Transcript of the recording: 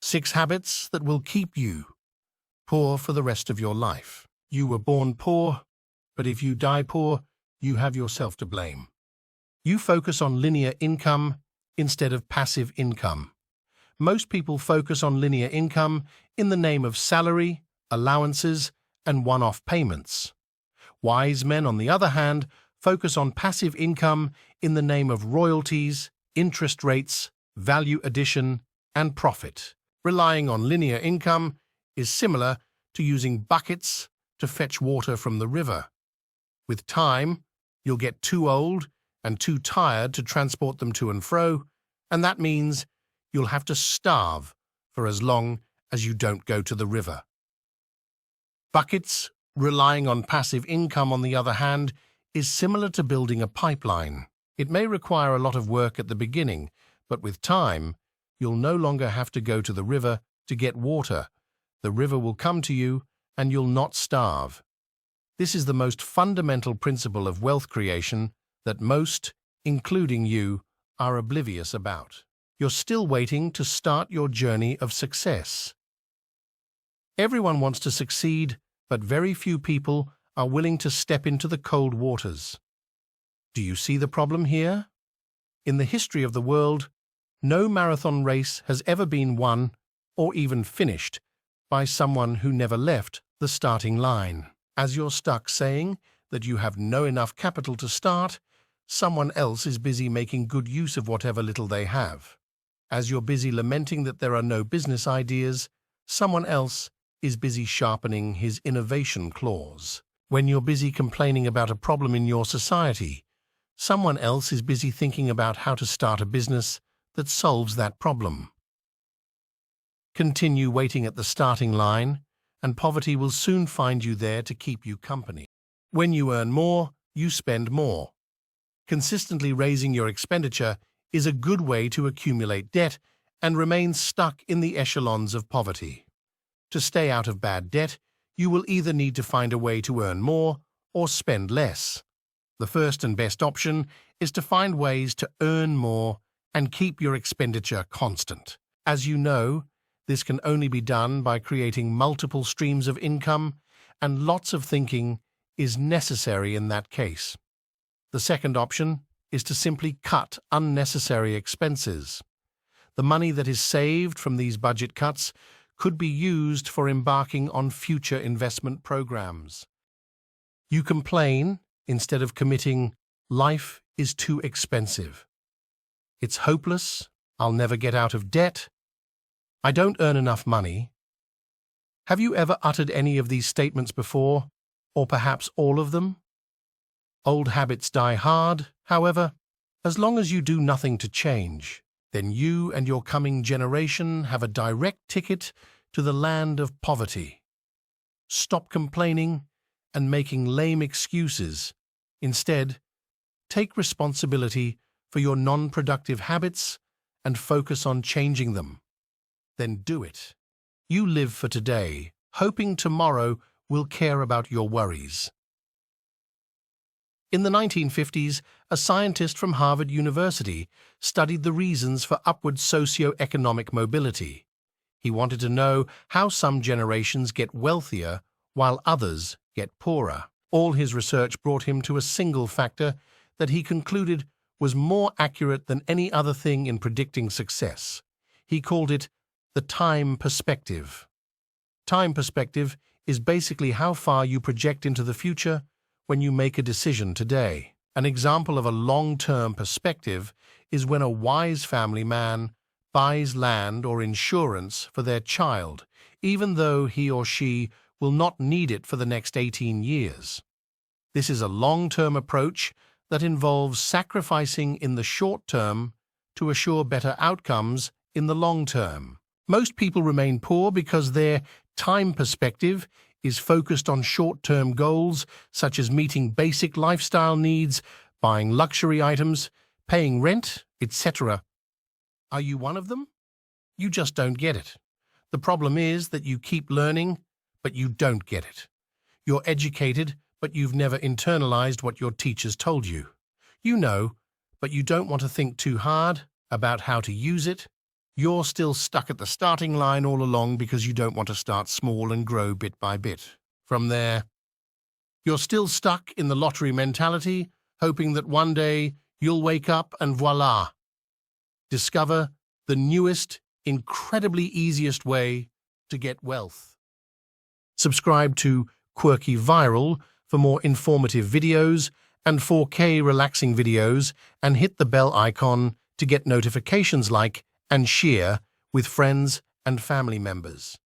6 habits that will keep you poor for the rest of your life. You were born poor, but if you die poor, you have yourself to blame. You focus on linear income instead of passive income. Most people focus on linear income in the name of salary, allowances, and one-off payments. Wise men, on the other hand, focus on passive income in the name of royalties, interest rates, value addition, and profit. Relying on linear income is similar to using buckets to fetch water from the river. With time, you'll get too old and too tired to transport them to and fro, and that means you'll have to starve for as long as you don't go to the river. Buckets, relying on passive income, on the other hand, is similar to building a pipeline. It may require a lot of work at the beginning, but with time, you'll no longer have to go to the river to get water. The river will come to you, and you'll not starve. This is the most fundamental principle of wealth creation that most, including you, are oblivious about. You're still waiting to start your journey of success. Everyone wants to succeed, but very few people are willing to step into the cold waters. Do you see the problem here? In the history of the world, no marathon race has ever been won or even finished by someone who never left the starting line. As you're stuck saying that you have no enough capital to start, someone else is busy making good use of whatever little they have. As you're busy lamenting that there are no business ideas, someone else is busy sharpening his innovation claws. When you're busy complaining about a problem in your society, someone else is busy thinking about how to start a business that solves that problem. Continue waiting at the starting line, and poverty will soon find you there to keep you company. When you earn more, you spend more. Consistently raising your expenditure is a good way to accumulate debt and remain stuck in the echelons of poverty. To stay out of bad debt, you will either need to find a way to earn more or spend less. The first and best option is to find ways to earn more and keep your expenditure constant. As you know, this can only be done by creating multiple streams of income, and lots of thinking is necessary in that case. The second option is to simply cut unnecessary expenses. The money that is saved from these budget cuts could be used for embarking on future investment programs. You complain instead of committing, "Life is too expensive. It's hopeless. I'll never get out of debt. I don't earn enough money." Have you ever uttered any of these statements before, or perhaps all of them? Old habits die hard, however. As long as you do nothing to change, then you and your coming generation have a direct ticket to the land of poverty. Stop complaining and making lame excuses. Instead, take responsibility for your non-productive habits and focus on changing them. Then do it. You live for today, hoping tomorrow will care about your worries. In the 1950s, a scientist from Harvard University studied the reasons for upward socio-economic mobility. He wanted to know how some generations get wealthier while others get poorer. All his research brought him to a single factor that he concluded was more accurate than any other thing in predicting success. He called it the time perspective. Time perspective is basically how far you project into the future when you make a decision today. An example of a long-term perspective is when a wise family man buys land or insurance for their child, even though he or she will not need it for the next 18 years. This is a long-term approach that involves sacrificing in the short term to assure better outcomes in the long term. Most people remain poor because their time perspective is focused on short-term goals such as meeting basic lifestyle needs, buying luxury items, paying rent, etc. Are you one of them? You just don't get it. The problem is that you keep learning, but you don't get it. You're educated, but you've never internalized what your teachers told you. You know, but you don't want to think too hard about how to use it. You're still stuck at the starting line all along because you don't want to start small and grow bit by bit. From there, you're still stuck in the lottery mentality, hoping that one day you'll wake up and voila, discover the newest, incredibly easiest way to get wealth. Subscribe to Quirky Viral for more informative videos and 4K relaxing videos, and hit the bell icon to get notifications, like and share with friends and family members.